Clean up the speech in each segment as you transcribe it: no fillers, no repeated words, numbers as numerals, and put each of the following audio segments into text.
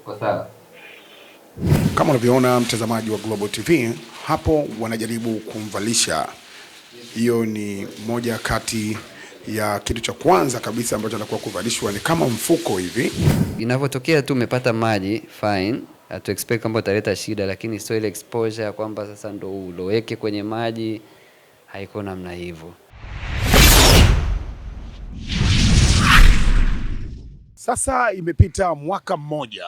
Uko sawa? Kama unavyoona mtazamaji wa Global TV, hapo wanajaribu kumvalisha. Hiyo ni moja kati ya kitu cha kwanza kabisa ambacho anakuwa kuvalishwa, ni kama mfuko hivi. Inavyotokea tu umepata maji, fine. Hatu expect kwamba utaleta shida, lakini sio ile exposure kwamba sasa ndo uloweke kwenye maji, haiko namna hivyo. Sasa imepita mwaka mmoja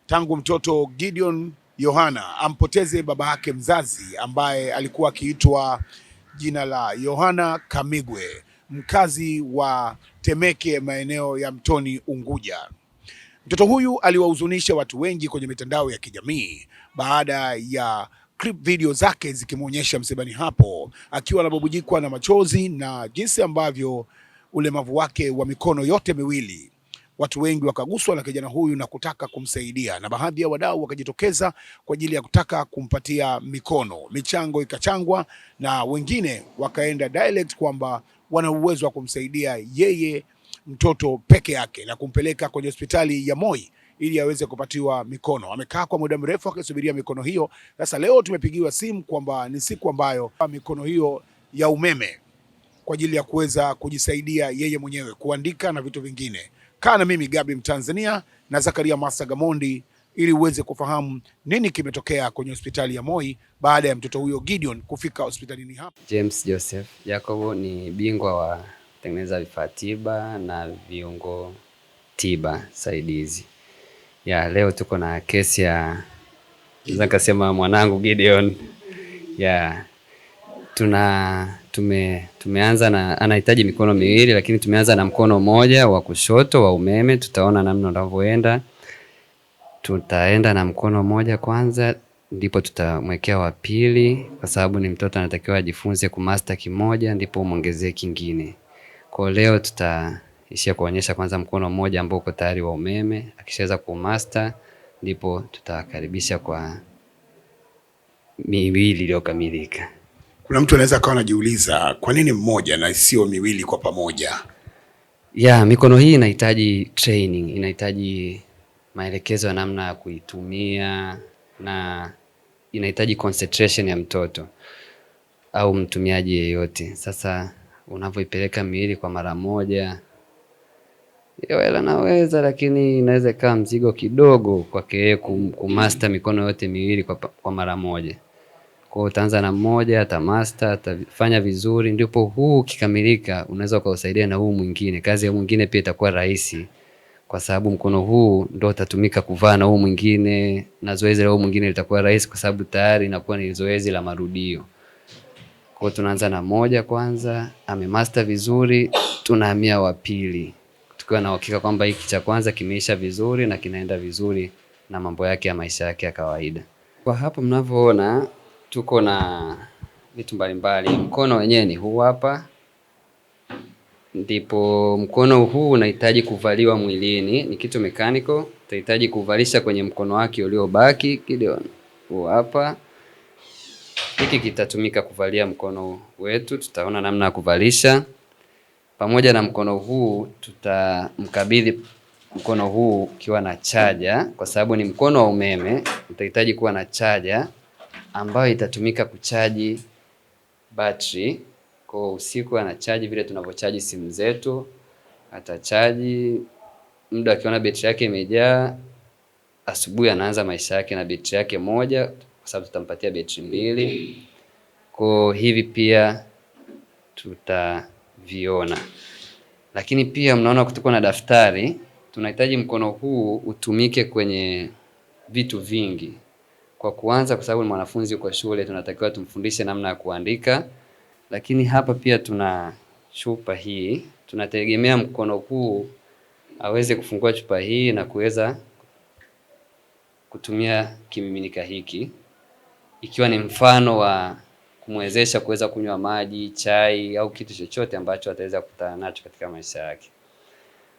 tangu mtoto Gideon Yohana ampoteze baba yake mzazi ambaye alikuwa akiitwa jina la Yohana Kamigwe, mkazi wa Temeke, maeneo ya Mtoni, Unguja. Mtoto huyu aliwahuzunisha watu wengi kwenye mitandao ya kijamii baada ya clip video zake zikimwonyesha msibani hapo akiwa anabubujikwa na machozi na jinsi ambavyo ulemavu wake wa mikono yote miwili. Watu wengi wakaguswa na kijana huyu na kutaka kumsaidia, na baadhi ya wadau wakajitokeza kwa ajili ya kutaka kumpatia mikono. Michango ikachangwa na wengine wakaenda direct kwamba wana uwezo wa kumsaidia yeye mtoto peke yake na kumpeleka kwenye hospitali ya Moi ili aweze kupatiwa mikono. Amekaa kwa muda mrefu akisubiria mikono hiyo. Sasa leo tumepigiwa simu kwamba ni siku ambayo mikono hiyo ya umeme kwa ajili ya kuweza kujisaidia yeye mwenyewe kuandika na vitu vingine. Kaa na mimi Gabi Mtanzania na Zakaria Masa Gamondi ili uweze kufahamu nini kimetokea kwenye hospitali ya Moi baada ya mtoto huyo Gideon kufika hospitalini hapa. James Joseph Jacobo ni bingwa wa kutengeneza vifaa tiba na viungo tiba saidizi. Ya leo tuko na kesi ya nikasema mwanangu Gideon. Ya tumeanza na anahitaji mikono miwili, lakini tumeanza na mkono mmoja wa kushoto wa umeme. Tutaona namna unavyoenda. Tutaenda na mkono mmoja kwanza, ndipo tutamwekea wa pili, kwa sababu ni mtoto anatakiwa ajifunze kumaster kimoja ndipo muongezee kingine. Kwa leo tutaishia kuonyesha kwanza mkono mmoja ambao uko tayari wa umeme. Akishaweza kumaster ndipo tutakaribisha kwa miwili iliyokamilika. Kuna mtu anaweza akawa anajiuliza kwa nini mmoja na sio miwili kwa pamoja? Ya, mikono hii inahitaji training, inahitaji maelekezo ya namna ya kuitumia na inahitaji concentration ya mtoto au mtumiaji yeyote. Sasa unapoipeleka miwili kwa mara moja, yeye anaweza, lakini inaweza kama mzigo kidogo kwake kumaster mikono yote miwili kwa mara moja. Kwa utaanza na mmoja, atamaster, atafanya vizuri, ndipo huu kikamilika unaweza kuusaidia na huu mwingine. Kazi ya mwingine pia itakuwa rahisi, kwa sababu mkono huu ndio utatumika kuvaa na huu mwingine, na zoezi la huu mwingine litakuwa rahisi kwa sababu tayari inakuwa ni zoezi la marudio. Kwa tunaanza na moja kwanza, amemaster vizuri, tunahamia wa pili, tukiwa na uhakika kwamba hiki cha kwanza kimeisha vizuri na kinaenda vizuri na mambo yake ya maisha yake ya kawaida. Kwa hapo mnavyoona tuko na vitu mbalimbali. Mkono wenyewe ni huu hapa. Ndipo mkono huu unahitaji kuvaliwa mwilini, ni kitu mechanical. Utahitaji kuvalisha kwenye mkono wake uliobaki Gideon. Huu hapa. Hiki kitatumika kuvalia mkono wetu, tutaona namna ya kuvalisha. Pamoja na mkono huu tutamkabidhi mkono huu ukiwa na chaja, kwa sababu ni mkono wa umeme, utahitaji kuwa na chaja ambayo itatumika kuchaji battery. Kwa usiku anachaji vile tunavyochaji simu zetu, atachaji muda akiona betri yake imejaa. Asubuhi anaanza maisha yake na betri yake moja, kwa sababu tutampatia betri mbili. Kwa hivi pia tutaviona. Lakini pia mnaona kutuko na daftari. Tunahitaji mkono huu utumike kwenye vitu vingi. Kwa kuanza, kwa sababu ni mwanafunzi kwa shule, tunatakiwa tumfundishe namna ya kuandika. Lakini hapa pia tuna chupa hii. Tunategemea mkono huu aweze kufungua chupa hii na kuweza kutumia kimiminika hiki, ikiwa ni mfano wa kumwezesha kuweza kunywa maji, chai au kitu chochote ambacho ataweza kukutana nacho katika maisha yake.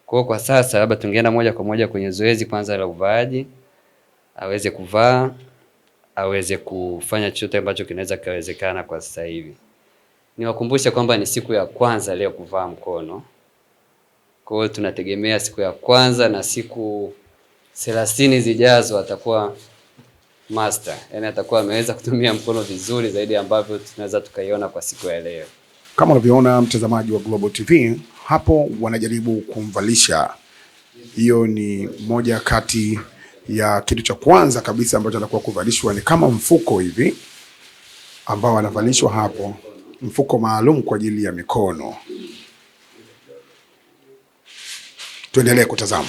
Kwa sasa labda tungeenda moja kwa moja kwenye zoezi kwanza la uvaaji, aweze kuvaa, aweze kufanya chochote ambacho kinaweza kawezekana kwa sasa hivi. Niwakumbushe kwamba ni siku ya kwanza leo kuvaa mkono. Kwa hiyo tunategemea siku ya kwanza na siku 30 zijazo atakuwa master, yani atakuwa ameweza kutumia mkono vizuri zaidi ambavyo tunaweza tukaiona kwa siku ya leo. Kama unavyoona mtazamaji wa Global TV, hapo wanajaribu kumvalisha. Hiyo ni moja kati ya kitu cha kwanza kabisa ambacho anakuwa kuvalishwa, ni kama mfuko hivi ambao anavalishwa hapo, mfuko maalum kwa ajili ya mikono. Tuendelee kutazama.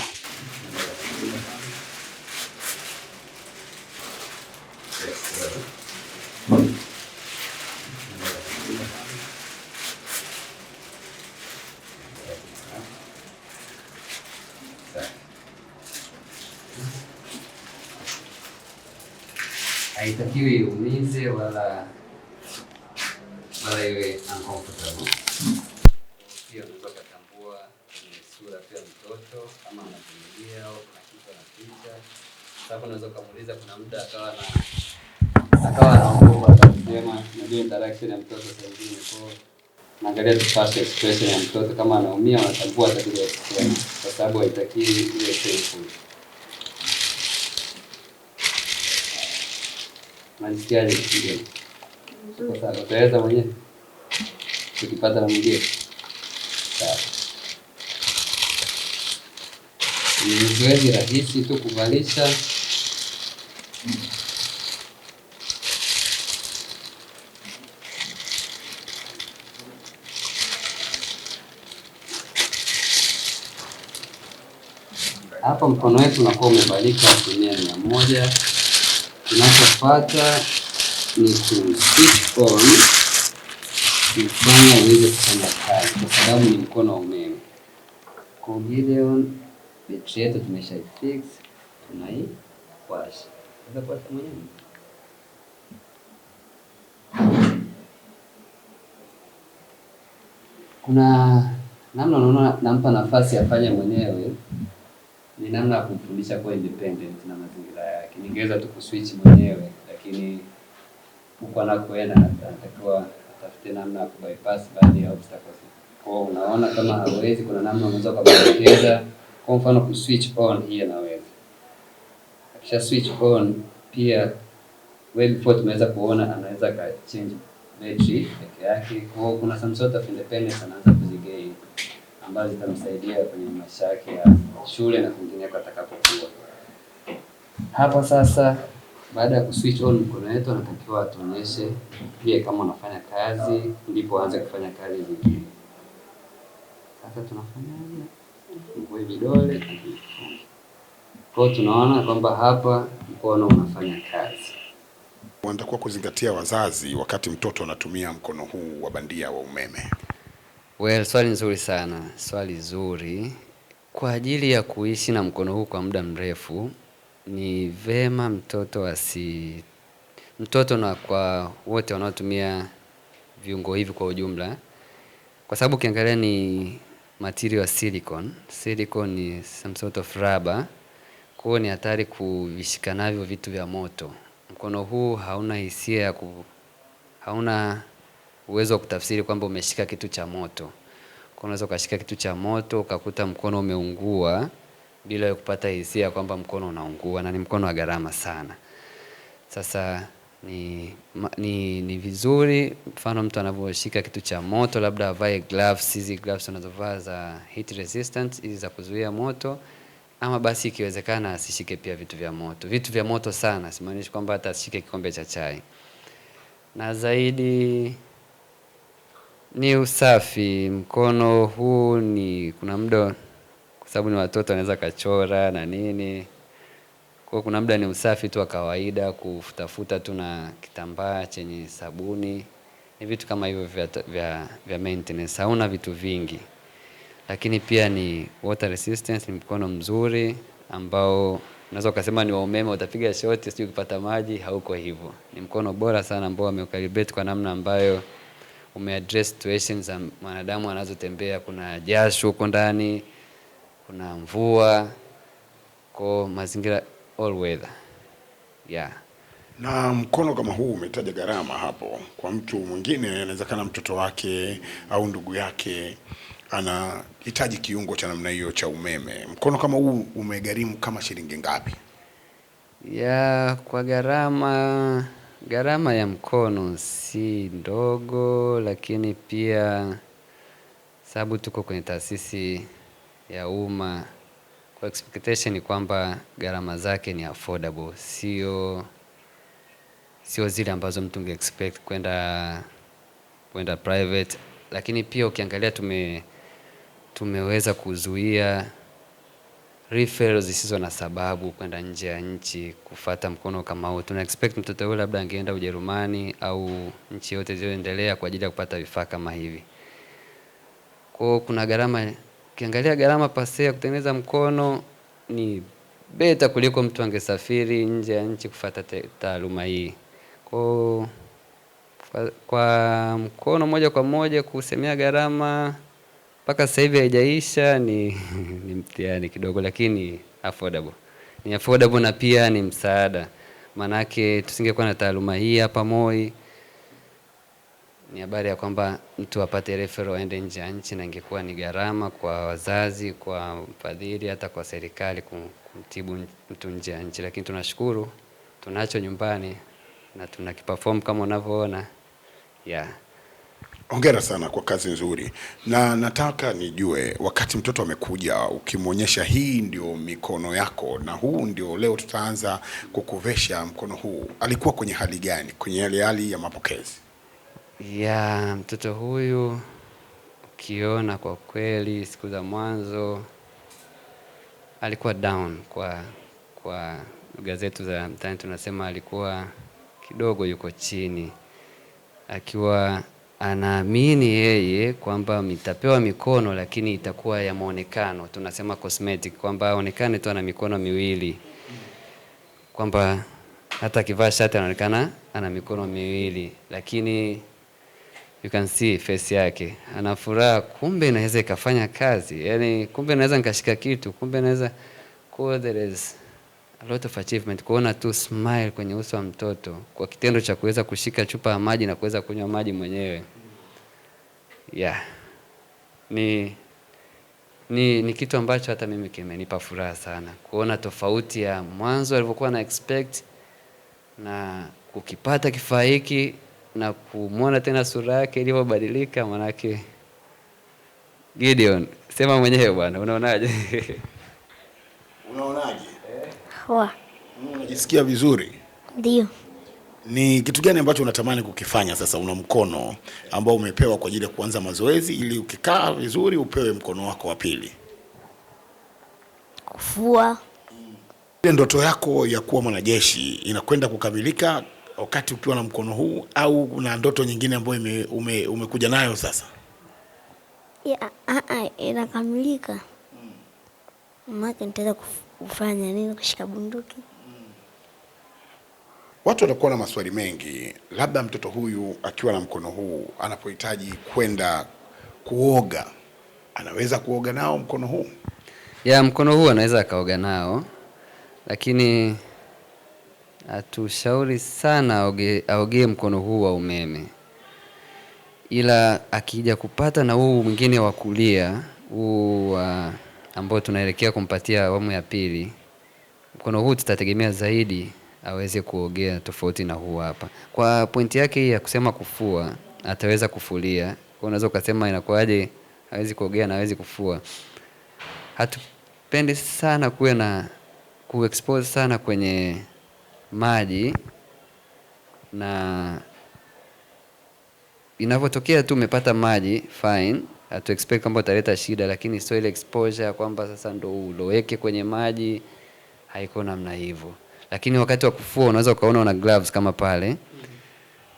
Haitakiwi iumize wala iwe uncomfortable. Pia unaweza kutambua kwenye sura pia mtoto kama anavumilia au kuna kitu anapita. Sababu unaweza kumuuliza, kuna muda akawa anaogopa, atasema unajua interaction ya mtoto sasa hivi kwa naangalia tu first expression ya mtoto, kama anaumia unatambua tatizo kusema, kwa sababu haitakiwi iwe painful. Najisikiaje kidogo? Kwa sababu utaweza mwenyewe ukipata na mwingine. Sawa. Ni zoezi rahisi tu kuvalisha. Hapa mkono wetu unakuwa umebalika 100%. Tunachofuata ni switch on kufanya uweze kufanya kazi, kwa sababu ni mkono wa umeme. Kwa Gideon, betri yetu tumeshaifix, tunaiwasha. Sasa kwa mwenyewe kuna namna, unaona nampa nafasi afanye mwenyewe, ni namna ya kumfundisha kuwa independent na mazingira yake. Ningeweza tu kuswitch mwenyewe, lakini huko anakoenda anatakiwa atafute namna ya kubypass baadhi ya obstacles. Kwa unaona kama hawezi, kuna namna unaweza kuelekeza. Kwa mfano kuswitch on, hii anaweza. Akisha switch on pia way before tumeweza kuona anaweza ka change battery peke yake. Kwa kuna some sort of independence anaanza kuzigain, ambazo zitamsaidia kwenye maisha yake ya shule na kwingineko atakapokuwa. Hapa sasa, baada ya kuswitch on mkono wetu, anatakiwa atuonyeshe pia kama unafanya kazi, ndipo aanze kufanya kazi zingine. Sasa tunafanyaje? Fungue vidole. Kwa tunaona kwamba hapa mkono unafanya kazi. Wanatakiwa kuzingatia wazazi wakati mtoto anatumia mkono huu wa bandia wa umeme. Well, swali nzuri sana. Swali zuri. Kwa ajili ya kuishi na mkono huu kwa muda mrefu, ni vema mtoto na kwa wote wanaotumia viungo hivi kwa ujumla, kwa sababu ukiangalia ni material silicone. Silicone ni some sort of rubber. Kwa hiyo ni hatari kuvishika navyo vitu vya moto. Mkono huu hauna hisia hauna uwezo wa kutafsiri kwamba umeshika kitu cha moto. Kwa unaweza ukashika kitu cha moto ukakuta mkono umeungua bila kupata hisia kwamba mkono unaungua, na ni mkono wa gharama sana. Sasa ni vizuri mfano mtu anavyoshika kitu cha moto, labda avae gloves, hizi gloves unazovaa za heat resistant, hizi za kuzuia moto, ama basi ikiwezekana asishike pia vitu vya moto. Vitu vya moto sana, simaanishi kwamba hata asishike kikombe cha chai. Na zaidi ni usafi. Mkono huu kuna muda, kwa sababu ni watoto wanaweza kachora na nini. Kwa kuna muda ni usafi tu wa kawaida, kufutafuta tu na kitambaa chenye sabuni. Ni vitu kama hivyo vya maintenance. Hauna vitu vingi. Lakini pia ni water resistance, ni mkono mzuri ambao unaweza kusema ni wa umeme, utapiga shoti sio kupata maji, hauko hivyo. Ni mkono bora sana ambao ameucalibrate kwa namna ambayo umeaddress situations za mwanadamu anazotembea. Kuna jasho huko ndani, kuna mvua, kwa mazingira all weather. Yeah. Na mkono kama huu umetaja gharama hapo. Kwa mtu mwingine inawezekana mtoto wake au ndugu yake anahitaji kiungo cha namna hiyo cha umeme, mkono kama huu umegharimu kama shilingi ngapi? Ya, kwa gharama ya mkono si ndogo, lakini pia sababu tuko kwenye taasisi ya umma, kwa expectation ni kwamba gharama zake ni affordable, sio zile ambazo mtu unge expect kwenda private. Lakini pia ukiangalia tumeweza kuzuia referrals zisizo na sababu kwenda nje ya nchi kufata mkono kama huu. Tuna expect mtoto yule labda angeenda Ujerumani au nchi yote zilizoendelea kwa ajili ya kupata vifaa kama hivi. Kwa kuna gharama, ukiangalia gharama pase ya kutengeneza mkono ni beta kuliko mtu angesafiri nje ya nchi kufata taaluma hii. Kwa mkono moja kwa moja kusemea gharama mpaka sasa hivi haijaisha ni mtihani kidogo, lakini affordable. Ni affordable na pia ni msaada. Manake tusingekuwa na taaluma hii hapa Moi, ni habari ya kwamba mtu apate referral aende nje ya nchi, na ingekuwa ni gharama kwa wazazi, kwa mfadhili, hata kwa serikali kumtibu mtu nje ya nchi. Lakini tunashukuru tunacho nyumbani na tunakiperform kama unavyoona. Yeah. Hongera sana kwa kazi nzuri, na nataka nijue, wakati mtoto amekuja ukimwonyesha hii ndio mikono yako na huu ndio leo tutaanza kukuvesha mkono huu, alikuwa kwenye hali gani, kwenye hali ya mapokezi? Ya, mtoto huyu ukiona kwa kweli siku za mwanzo alikuwa down, kwa lugha zetu za mtaani tunasema alikuwa kidogo yuko chini, akiwa anaamini yeye kwamba mitapewa mikono lakini itakuwa ya muonekano, tunasema cosmetic, kwamba aonekane tu ana mikono miwili, kwamba hata akivaa shati anaonekana ana mikono miwili, lakini you can see face yake ana furaha, kumbe inaweza ikafanya kazi, yani kumbe naweza nikashika kitu, kumbe naweza, there is a lot of achievement kuona tu smile kwenye uso wa mtoto kwa kitendo cha kuweza kushika chupa ya maji na kuweza kunywa maji mwenyewe. Yeah. Ni kitu ambacho hata mimi kimenipa furaha sana kuona tofauti ya mwanzo alivyokuwa na expect na kukipata kifaa hiki na kumuona tena sura yake ilivyobadilika. Manake Gideon, sema mwenyewe bwana, unaonaje? Unaonaje? Poa. Unajisikia vizuri? Ndio. Ni kitu gani ambacho unatamani kukifanya sasa? Una mkono ambao umepewa kwa ajili ya kuanza mazoezi, ili ukikaa vizuri upewe mkono wako wa pili. Kufua. Ile ndoto yako ya kuwa mwanajeshi inakwenda kukamilika wakati ukiwa na mkono huu, au una ndoto nyingine ambayo umekuja nayo sasa? Inakamilika. Maana nitaweza kufanya nini? Kushika bunduki. Watu watakuwa na maswali mengi, labda mtoto huyu akiwa na mkono huu anapohitaji kwenda kuoga, anaweza kuoga nao mkono huu? Ya, mkono huu anaweza akaoga nao, lakini hatushauri sana aogee mkono huu wa umeme. Ila akija kupata na huu mwingine wa kulia, huu ambao tunaelekea kumpatia awamu ya pili, mkono huu tutategemea zaidi aweze kuogea tofauti na huu hapa. Kwa pointi yake hii ya kusema kufua, ataweza kufulia. Kwa unaweza ukasema inakuaje hawezi kuogea na hawezi kufua. Hatupendi sana kuwe na kuexpose sana kwenye maji, na inavyotokea tu umepata maji fine, hatu expect kwamba utaleta shida, lakini sio ile exposure kwamba sasa ndo uloweke kwenye maji, haiko namna hivyo. Lakini wakati wa kufua unaweza ukaona una gloves kama pale.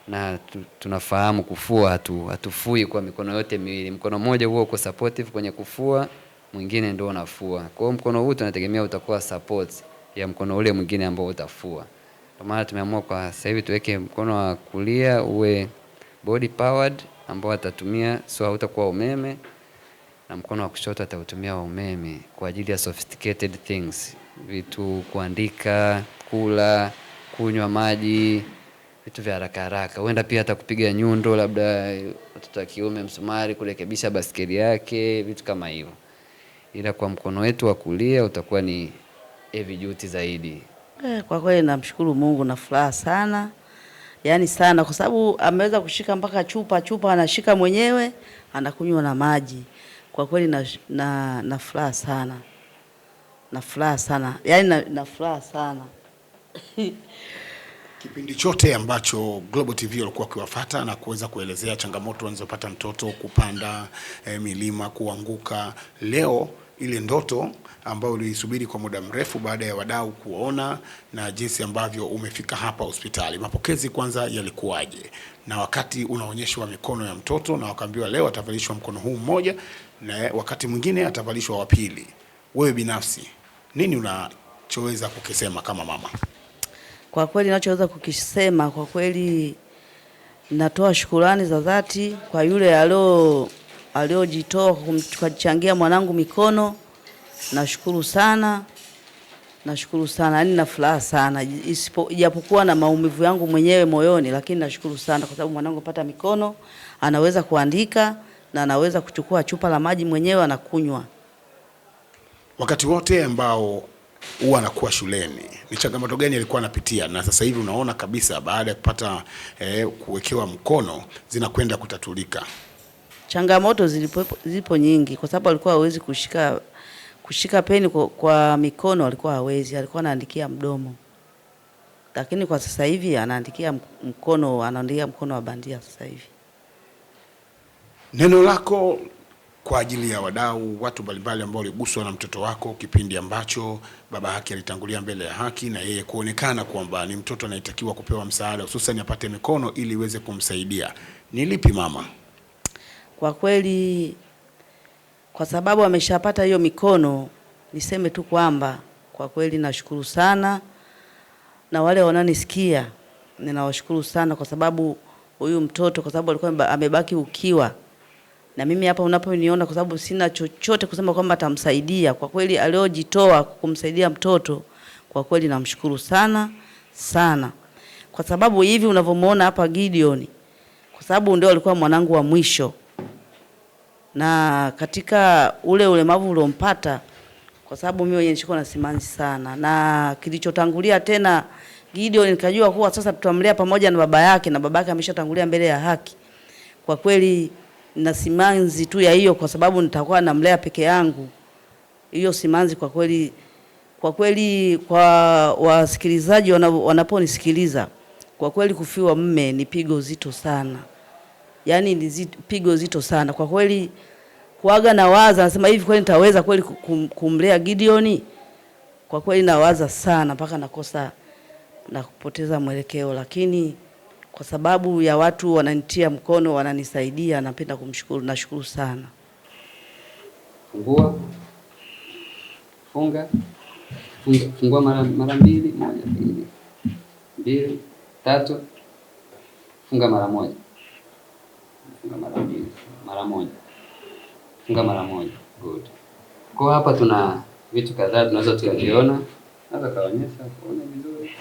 Na tunafahamu kufua hatufui kwa mikono yote miwili. Mkono mmoja huo uko supportive kwenye kufua, mwingine ndio unafua. Kwa hiyo mkono huu tunategemea utakuwa support ya mkono ule mwingine ambao utafua. Kwa maana tumeamua kwa sasa hivi tuweke mkono wa kulia uwe body powered, ambao atatumia, so hautakuwa umeme, na mkono wa kushoto atautumia wa umeme kwa ajili ya sophisticated things, vitu kuandika, kula, kunywa maji, vitu vya haraka haraka. Huenda pia hata kupiga nyundo, labda watoto wa kiume msumari, kurekebisha baskeli yake, vitu kama hivyo. Ila kwa mkono wetu wa kulia utakuwa ni heavy duty zaidi. Kwa kweli namshukuru Mungu na furaha sana. Yaani sana kwa sababu ameweza kushika mpaka chupa anashika mwenyewe, anakunywa na maji. Kwa kweli na furaha sana. Na furaha sana. Yaani na furaha sana. Kipindi chote ambacho Global TV walikuwa wakiwafuata na kuweza kuelezea changamoto wanazopata mtoto kupanda milima, kuanguka, leo ile ndoto ambayo uliisubiri kwa muda mrefu baada ya wadau kuona na jinsi ambavyo umefika hapa hospitali. Mapokezi kwanza yalikuwaje? Na wakati unaonyeshwa mikono ya mtoto na wakaambiwa leo atavalishwa mkono huu mmoja na wakati mwingine atavalishwa wa pili, wewe binafsi nini unachoweza kukisema kama mama? Kwa kweli ninachoweza kukisema, kwa kweli natoa shukrani za dhati kwa yule aliojitoa kuchangia mwanangu mikono. Nashukuru sana. Yaani na furaha sana. Ijapokuwa na maumivu yangu mwenyewe moyoni, lakini nashukuru sana kwa sababu mwanangu pata mikono, anaweza kuandika na anaweza kuchukua chupa la maji mwenyewe anakunywa. Wakati wote ambao huwa anakuwa shuleni, ni changamoto gani alikuwa anapitia na sasa hivi unaona kabisa baada ya kupata kuwekewa mkono zinakwenda kutatulika? Changamoto zipo nyingi kwa sababu alikuwa hawezi kushika peni kwa mikono, alikuwa anaandikia mdomo. Lakini kwa sasa hivi anaandikia mkono wa bandia sasa hivi. Neno lako kwa ajili ya wadau, watu mbalimbali ambao waliguswa na mtoto wako kipindi ambacho baba yake alitangulia mbele ya haki na yeye kuonekana kwamba ni mtoto anayetakiwa kupewa msaada, hususan apate mikono ili iweze kumsaidia, ni lipi mama? Kwa kweli kwa sababu ameshapata hiyo mikono, niseme tu kwamba kwa kweli nashukuru sana, na wale wananisikia ninawashukuru sana kwa sababu huyu mtoto, kwa sababu alikuwa amebaki ukiwa. Na mimi hapa unaponiona, kwa sababu sina chochote kusema kwamba atamsaidia, kwa kweli aliojitoa kumsaidia mtoto, kwa kweli namshukuru sana sana. Kwa sababu hivi unavyomuona hapa Gideon, kwa sababu ndio alikuwa mwanangu wa mwisho. Na katika ule ulemavu uliompata, kwa sababu mimi mwenyewe nilikuwa na simanzi sana, na kilichotangulia tena Gideon nikajua kuwa sasa tutamlea pamoja na baba yake, na baba yake ameshatangulia mbele ya haki. Kwa kweli na simanzi tu ya hiyo, kwa sababu nitakuwa namlea peke yangu. Hiyo simanzi kwa kweli kwa wasikilizaji wanaponisikiliza, kwa kweli kufiwa mme ni pigo zito sana. Yaani ni pigo zito sana. Kwa kweli kuaga na waza, nasema hivi kweli nitaweza kweli kumlea Gideon? Kwa kweli nawaza sana mpaka nakosa na kupoteza mwelekeo, lakini kwa sababu ya watu wananitia mkono, wananisaidia, napenda kumshukuru, nashukuru sana. Fungua mara mbili, 1 2 3. Funga mara moja. Funga mara mbili, mara moja. Funga mara moja. Good. Kwa hapa tuna vitu kadhaa tunaweza tukaviona. Naweza kaonyesha kuona vizuri.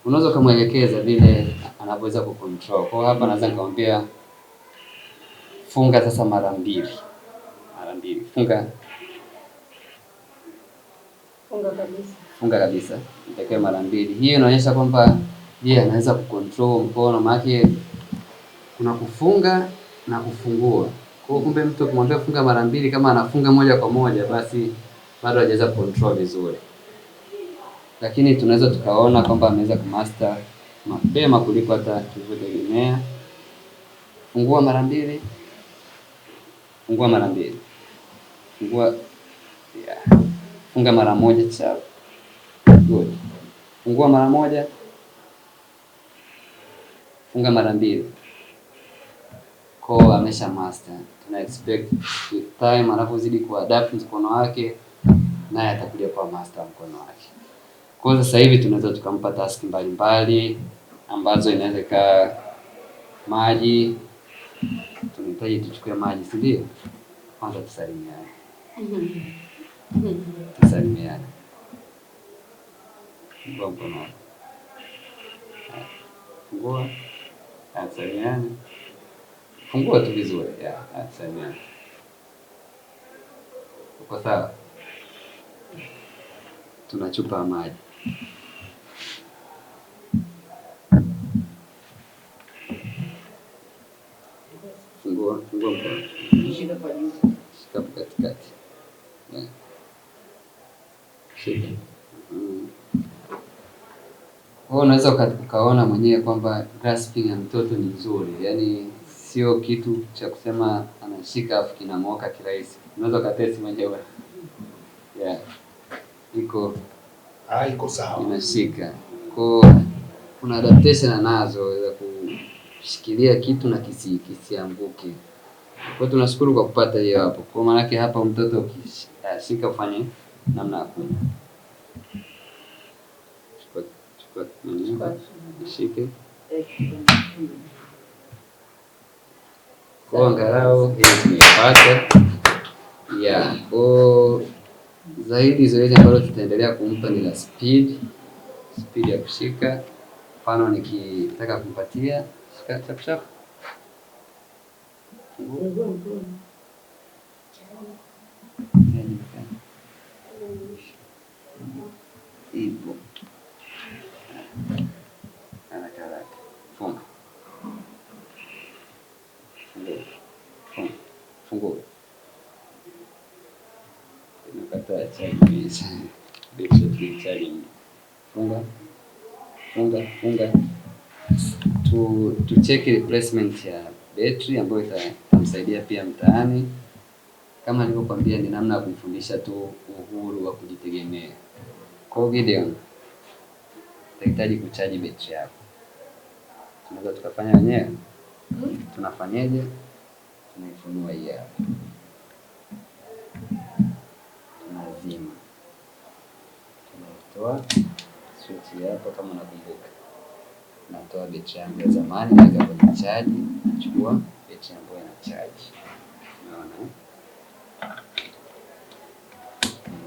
Unaweza kumwelekeza vile anaweza kucontrol. Kwa hapa naweza nikamwambia funga sasa mara mbili. Mara mbili. Funga kabisa. Funga kabisa. Nitakiwa mara mbili. Hii inaonyesha kwamba yeye anaweza kucontrol mkono, maana kuna kufunga na kufungua. Kwa kumbe mtu kumwambia funga mara mbili, kama anafunga moja kwa moja, basi bado hajaweza control vizuri. Lakini tunaweza tukaona kwamba ameweza kumaster mapema kuliko hata tulivyotegemea. Fungua mara mbili. Fungua mara mbili. Fungua. Yeah. Funga mara moja cha. Good. Fungua mara moja. Funga mara mbili. Kwa amesha master. Tuna expect with time anapozidi kuadapt mkono wake, naye atakuja kwa master mkono wake. Kwa sasa hivi tunaweza tukampa task mbalimbali ambazo inaweza kaa maji. Tunahitaji tuchukue maji, si ndio? Kwanza tusalimiane. Tusalimiane. Mkono. Fungua. Salimiana. Fungua tu vizuri. Salimiana. Uko sawa? Tuna chupa ya maji. Fungua mkono. Shika kwa juu. Shika katikati. Shika. Unaweza ukaona mwenyewe kwamba grasping ya mtoto ni nzuri. Yaani sio kitu cha kusema anashika afu kinang'oka kirahisi. Unaweza ukatesti mwenyewe. Iko sawa. Inashika. Kuna adaptation anazo za kushikilia kitu na kisianguke. Kwa tunashukuru kwa kupata hiyo hapo. Kwa maana yake hapa mtoto ukishika ufanye namna ya kunywa. Shike. Kwa angalau hii tumepata. Zaidi zoezi ambalo tutaendelea kumpa ni la speed ya kushika. Mfano nikitaka kumpatia shika chap. Ipo. Funga. Fungua. Nimepata chaji. Funga. Tu check replacement ya battery ambayo itamsaidia pia mtaani. Kama nilivyokuambia ni namna ya kumfundisha tu uhuru wa kujitegemea. Kwa Gideon, tutahitaji kuchaji betri yako. Tunaweza tukafanya wenyewe? Tunafanyaje? Tunaifunua hii hapa. Tunazima. Tunatoa switch hapa kama unakumbuka. Natoa betri yangu ya zamani naweka kwenye chaji, nachukua betri ambayo ina chaji. Unaona?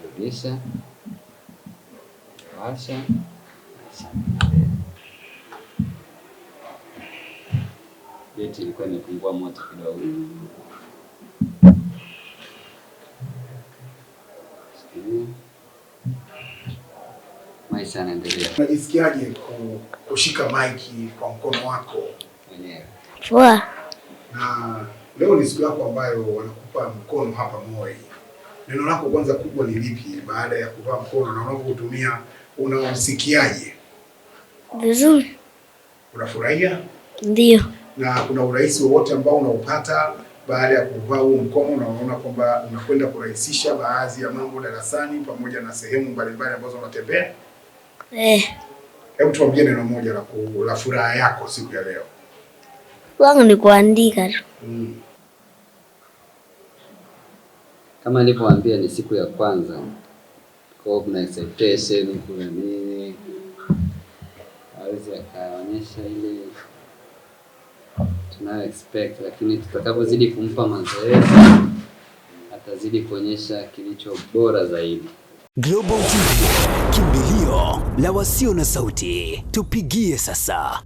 Nirudisha. Washa. Betri ilikuwa imepungua moto kidogo. Maisha yanaendelea. Unajisikiaje kushika maiki kwa mkono wako mwenyewe? Poa. Na leo ni siku yako ambayo wanakupa mkono hapa Moi. Neno lako kwanza kubwa ni lipi baada ya kuvaa mkono na unapotumia unausikiaje? Vizuri. Unafurahia? Ndio. Na kuna urahisi wowote ambao unaupata baada ya kuvaa huu mkono na unaona kwamba unakwenda kurahisisha baadhi ya mambo darasani pamoja na sehemu mbalimbali ambazo unatembea? Hebu tuambie neno moja la furaha yako siku ya leo. Wangu ni kuandika tu. Kama nilivyowaambia ni siku ya kwanza. Kwa kuna expectation, kuna nini. Hawezi akaonyesha ile tunayo expect, lakini tutakapozidi kumpa mazoezi atazidi kuonyesha kilicho bora zaidi. Global TV, kimbilio la wasio na sauti. Tupigie sasa.